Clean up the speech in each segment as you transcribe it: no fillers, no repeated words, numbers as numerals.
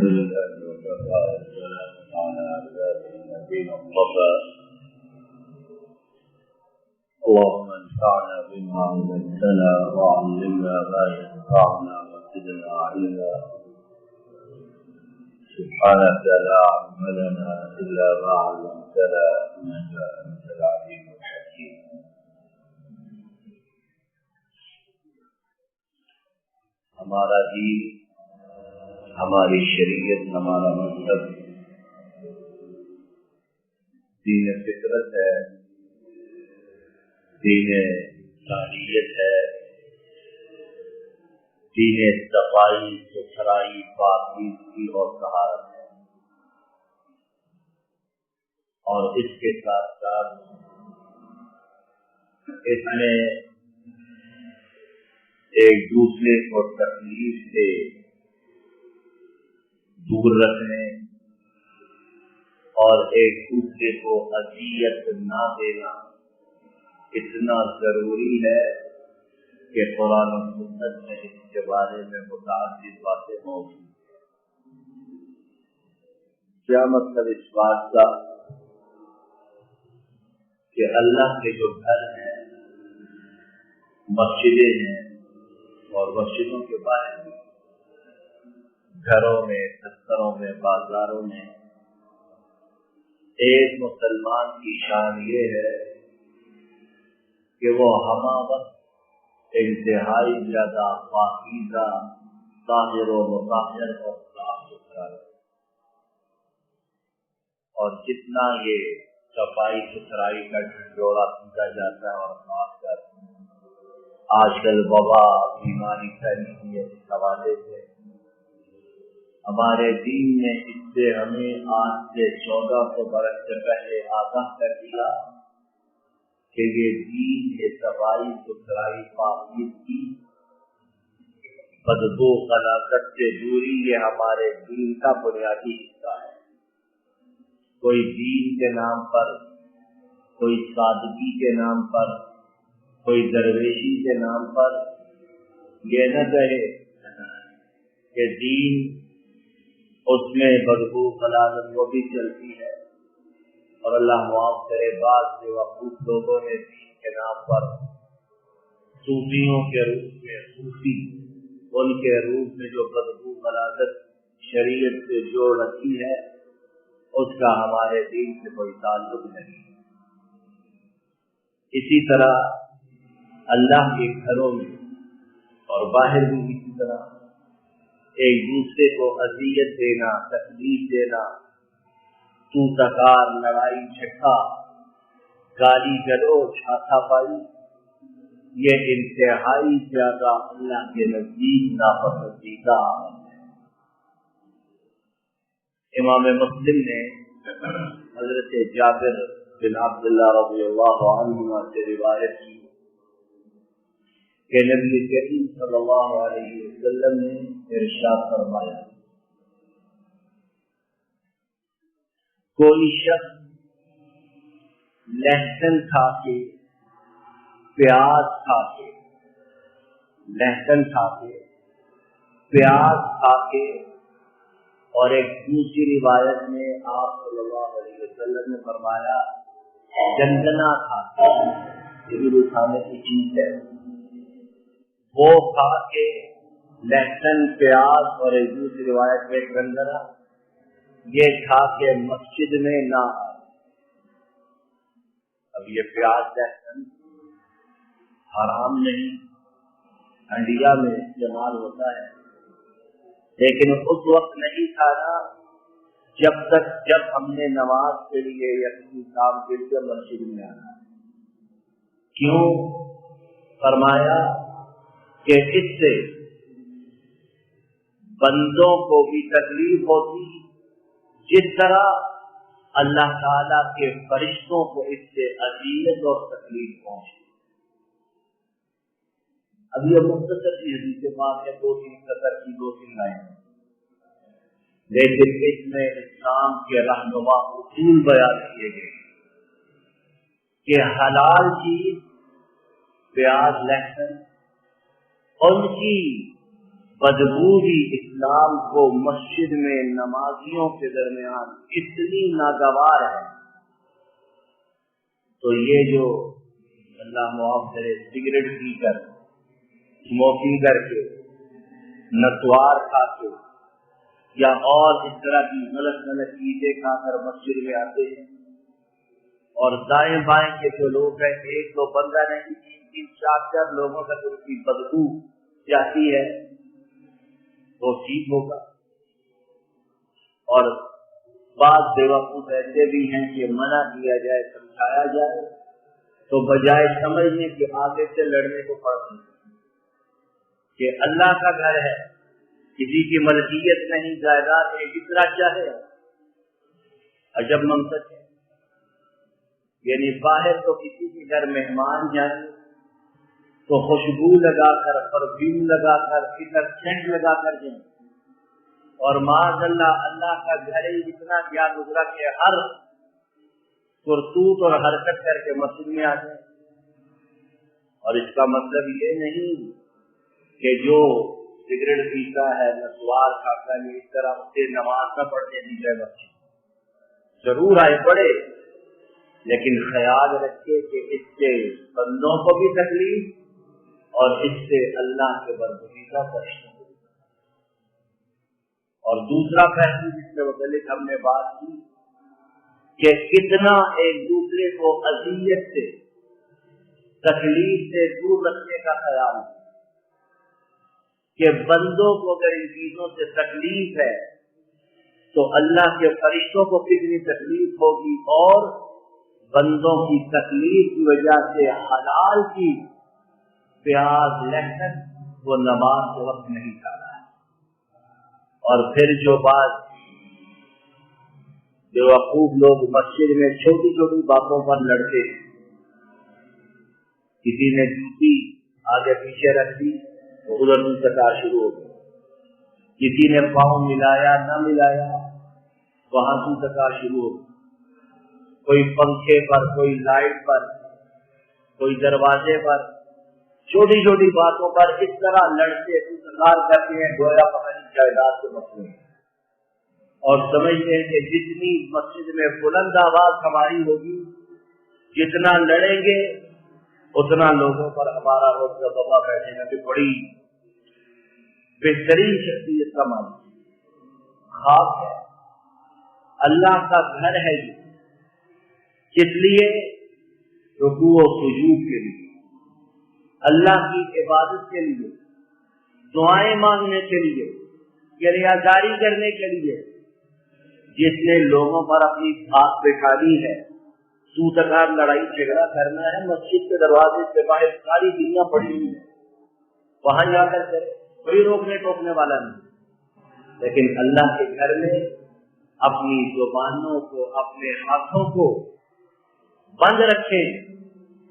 لله وكفى والسلام على عباده الذين اصطفى اللهم انفعنا بما علمتنا وعلمنا ما ينفعنا وزدنا علما سبحانك لا علم لنا الا ما علمتنا انك انت العليم الحكيم. ہمارا دین، ہماری شریعت، ہمارا مذہب دین فطرت ہے، دین انسانیت ہے، دین صفائی ستھرائی پاکیزگی اور طہارت ہے، اور اس کے ساتھ ساتھ اس میں ایک دوسرے کو تکلیف سے دور رکھنے اور ایک دوسرے کو اذیت نہ دینا اتنا ضروری ہے کہ قرآن و سنت میں اس کے بارے میں متعدد باتیں موجود ہیں۔ کیا مطلب اس بات کا کہ اللہ کے جو گھر ہیں، مسجدیں ہیں، اور مسجدوں کے باہر بھی گھروں میں، دفتروں میں، بازاروں میں ایک مسلمان کی شان یہ ہے کہ وہ ہمہ وقت انتہائی زیادہ پاکیزہ، طاہر و مطہر اور صاف ستھرا ہے، اور جتنا یہ صفائی ستھرائی کا ڈھنڈورا پیٹا جاتا ہے اور خاص کر آج کل وبا بیماری پھیلی ہوئی ہے، اس حوالے سے ہمارے دین نے اس سے ہمیں آج سے 1400 برس سے پہلے آگاہ کر دیا کہ یہ دین، یہ صفائی ستھرائی پاکیزگی، بدبو خلاقت سے دوری، یہ ہمارے دین کا بنیادی حصہ ہے۔ کوئی دین کے نام پر، کوئی سادگی کے نام پر، کوئی درویشی کے نام پر یہ نہ کہے کہ دین، اس میں بدبو خلاقت وہ بھی چلتی ہے، اور اللہ معاف کرے بعض بے وقوف لوگوں نے دین کے نام پر صوفیوں کے روپ میں، صوفی ان کے روپ میں جو بدبو خلاقت شریعت سے جوڑ رکھی ہے، اس کا ہمارے دین سے کوئی تعلق نہیں۔ اسی طرح اللہ کے گھروں میں اور باہر بھی اسی طرح ایک دوسرے کو اذیت دینا، تکلیف دینا، تو تکار، لڑائی جھگڑا، گالی گلوچ، ہاتھا پائی، یہ انتہائی زیادہ اللہ کے نزدیک ناپسندیدہ عمل ہے۔ امام مسلم نے حضرت جابر بن عبداللہ رضی اللہ عنہما سے روایت کی کہ نبی کریم صلی اللہ علیہ وسلم نے ارشاد فرمایا، کوئی شخص لہسن کھا کے، پیاز کھا کے، لہسن کھا کے، پیاز کھا کے، اور ایک دوسری روایت میں آپ صلی اللہ علیہ وسلم نے فرمایا گندنا کھا کے، یہ بھی کھانے کی چیز ہے، وہ کھا کے، لہسن، پیاز اور ایک دوسری روایت میں گندنا، یہ کھا کے مسجد میں نہ آئے۔ اب یہ پیاز لہسن حرام نہیں، انڈیا میں استعمال ہوتا ہے، لیکن اس وقت نہیں کھانا جب ہم نے نماز کے لیے یا کسی کام کے لیے مسجد میں آنا ہے۔ کیوں؟ فرمایا کہ اس سے بندوں کو بھی تکلیف ہوتی جس طرح اللہ تعالیٰ کے فرشتوں کو اس سے اذیت اور تکلیف پہنچتی۔ اب یہ مختصر سی حدیث پاک ہے، 2-3 سطر کی 2-3 لائنیں، لیکن اس میں اسلام کے رہنما اصول بیان کیے گئے کہ حلال چیز، پیاز، لہسن، ان کی بدبو بھی اس اسلام کو مسجد میں نمازیوں کے درمیان اتنی ناگوار ہے، تو یہ جو اللہ معاف کرے سگریٹ پی کر، اسموکنگ کر کے، نسوار کھا کے یا اور اس طرح کی غلط چیزیں کھا کر مسجد میں آتے ہیں، اور دائیں بائیں کے جو لوگ ہیں، ایک دو بندہ نہیں، تین چار چار لوگوں تک ان کی بدبو جاتی ہے، تو ٹھیک ہوگا۔ اور بعض بیوقوف ایسے بھی ہیں کہ منع کیا جائے، سمجھایا جائے، تو بجائے سمجھنے کے آگے سے لڑنے کو پڑتے ہیں کہ اللہ کا گھر ہے، کسی کی ملکیت نہیں، جائیداد ہے، جس طرح چاہے۔ عجب منطق ہے، یعنی باہر تو کسی کے گھر مہمان جائیں تو خوشبو لگا کر، پرفیوم لگا کر، فکر سینٹ لگا کر جائیں، اور معاذ اللہ اللہ کا گھر ہی اتنا کیا گزرا کہ ہر کرتوت اور حرکت کر کے مسجد میں آ جائیں۔ اور اس کا مطلب یہ نہیں کہ جو سگریٹ پیتا ہے، نسوار کھاتا ہے، اس طرح سے نماز نہ پڑھنے دی جائے مسجد، ضرور آئے پڑھے، لیکن خیال رکھے کہ اس سے بندوں کو بھی تکلیف اور اس سے اللہ کے برگزیدہ فرشتوں کو۔ اور دوسرا پہلو جس کے متعلق ہم نے بات کی کہ کتنا ایک دوسرے کو اذیت سے، تکلیف سے دور رکھنے کا خیال ہے، کہ بندوں کو اگر ان چیزوں سے تکلیف ہے تو اللہ کے فرشتوں کو کتنی تکلیف ہوگی، اور بندوں کی تکلیف کی وجہ سے حلال کی پیاز لہسن وہ نماز کے وقت نہیں کھا رہا ہے۔ اور پھر جو بات بیوقوف لوگ مسجد میں چھوٹی چھوٹی باتوں پر لڑتے، کسی نے جوتی آگے پیچھے رکھ دی تو ادھر سے قطار شروع ہو گئی، کسی نے پاؤں ملایا نہ ملایا وہاں سے قطار شروع ہو گئی، کوئی پنکھے پر، کوئی لائٹ پر، کوئی دروازے پر، چھوٹی چھوٹی باتوں پر اس طرح لڑتے انتظار کرتے ہیں گویا پتہ جائیداد کے مسئلے، اور سمجھتے ہیں کہ جتنی مسجد میں بلند آواز ہماری ہوگی، جتنا لڑیں گے اتنا لوگوں پر ہمارا روز دبا بیٹھے گا، کہ بڑی بہترین شخصیت کا مالک خواب ہے۔ اللہ کا گھر ہے یہ، کس لیے؟ رکوع و سجود کے لیے، اللہ کی عبادت کے لیے، دعائیں مانگنے کے لیے، ریاکاری کرنے کے لیے۔ جس نے لوگوں پر اپنی بات بٹھانی ہے، تو تکار لڑائی جھگڑا کرنا ہے، مسجد کے دروازے سے باہر ساری دنیا پڑی ہوئی ہے، وہاں جا کر کرے، کوئی روکنے ٹوکنے والا نہیں۔ لیکن اللہ کے گھر میں اپنی زبانوں کو، اپنے ہاتھوں کو بند رکھیں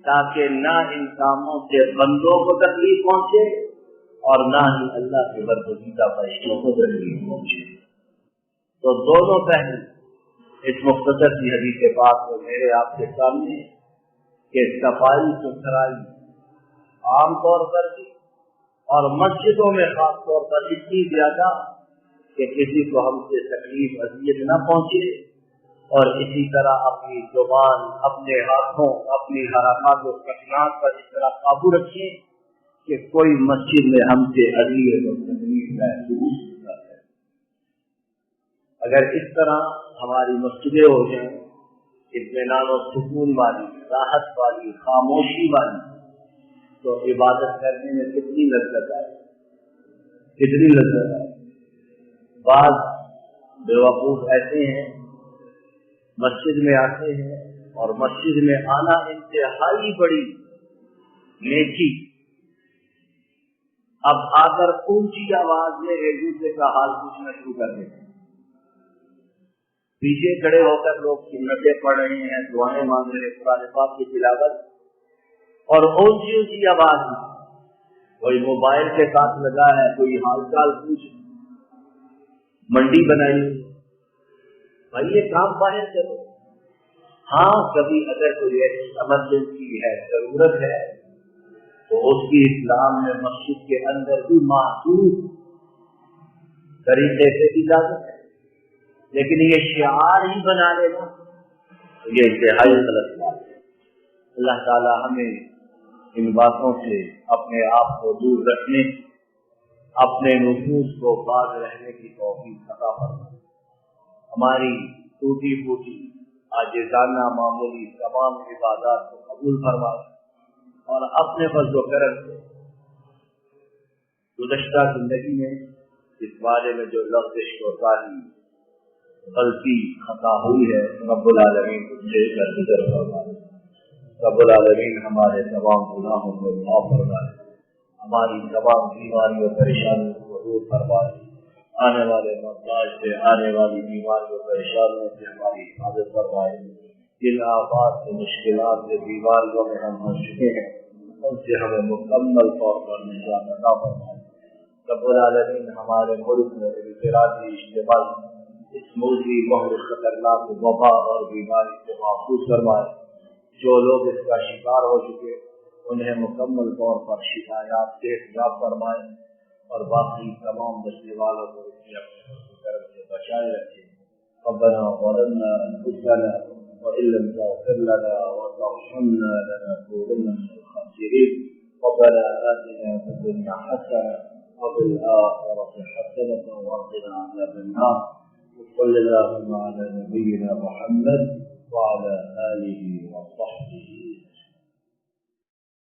تاکہ نہ ان کاموں سے بندوں کو تکلیف پہنچے اور نہ ہی اللہ کے برگزیدہ فرشتوں کو تکلیف پہنچے۔ تو دونوں پہلو اس مختصر سی حدیث پاک کو میرے آپ کے سامنے کہ صفائی ستھرائی عام طور پر بھی اور مسجدوں میں خاص طور پر اتنی زیادہ کہ کسی کو ہم سے تکلیف اذیت نہ پہنچے، اور اسی طرح اپنی زبان، اپنے ہاتھوں، اپنی حرکات و سکنات پر اس طرح قابو رکھیں کہ کوئی مسجد میں ہم سے اذیت و تکلیف محسوس نہ کرے۔ اگر اس طرح ہماری مسجدیں ہو جائیں اطمینان و سکون والی، راحت والی، خاموشی والی، تو عبادت کرنے میں کتنی لذت آئے، کتنی لذت آئے۔ بعض بیوقوف ایسے ہیں مسجد میں آتے ہیں اور مسجد میں آنا انتہائی بڑی نیکی، اب آ کر اونچی آواز میں ایک دوسرے کا حال پوچھنا شروع کر دیتے ہیں، پیچھے کھڑے ہو کر لوگ سنتیں پڑھ رہے ہیں، دعائیں مانگ رہے ہیں، قرآن پاک کی تلاوت، اور اونچی اونچی آواز میں کوئی موبائل کے ساتھ لگا ہے، کوئی حال چال پوچھ، منڈی بنائی، بھائی یہ کام باہر کرو۔ ہاں کبھی اگر کوئی ایسی ایمرجنسی ہے، ضرورت ہے، تو اس کی اسلام میں مسجد کے اندر بھی محدود طریقے سے اجازت ہے، لیکن یہ شعار ہی بنا لینا یہ انتہائی غلط بات ہے۔ اللہ تعالی ہمیں ان باتوں سے اپنے آپ کو دور رکھنے، اپنے نفوس کو باز رہنے کی توفیق عطا فرمائے۔ ہماری ٹوٹی پھوٹی عاجزانہ معمولی تمام عبادات کو قبول فرمائے اور اپنے فضل و کرم سے گزشتہ زندگی میں اس بارے میں جو لغزش کوتاہی غلطی خطا ہوئی ہے رب العالمین اس سے درگزر فرمائے۔ رب العالمین ہمارے تمام گناہوں کو معاف فرمائے، ہماری تمام بیماریوں پریشانیوں کو دور فرمائے، آنے والے مسائل سے آنے والی بیماریوں پریشانیوں سے ہماری حفاظت فرمائے۔ جن آفات سے مشکلات سے بیماریوں میں ہم پھنس چکے ہیں ان سے ہمیں مکمل طور پر نجات عطا فرمائے۔ رب العالمین ہمارے ملک میں انفرادی اجتماعی اس موذی بہت خطرناک وبا اور بیماری سے محفوظ فرمائے۔ جو لوگ اس کا شکار ہو چکے انہیں مکمل طور پر شفایاب صحت فرمائے اور باقی تمام بچنے والوں کو اس کی اپنے کرم سے بچائے رکھے۔ ربنا ظلمنا انفسنا وان لم تغفر لنا وترحمنا لنكونن من الخاسرين ربنا آتنا في الدنيا حسنة وفي الآخرة حسنة وقنا عذاب النار وصلى اللهم على نبينا محمد وعلى آله وصحبه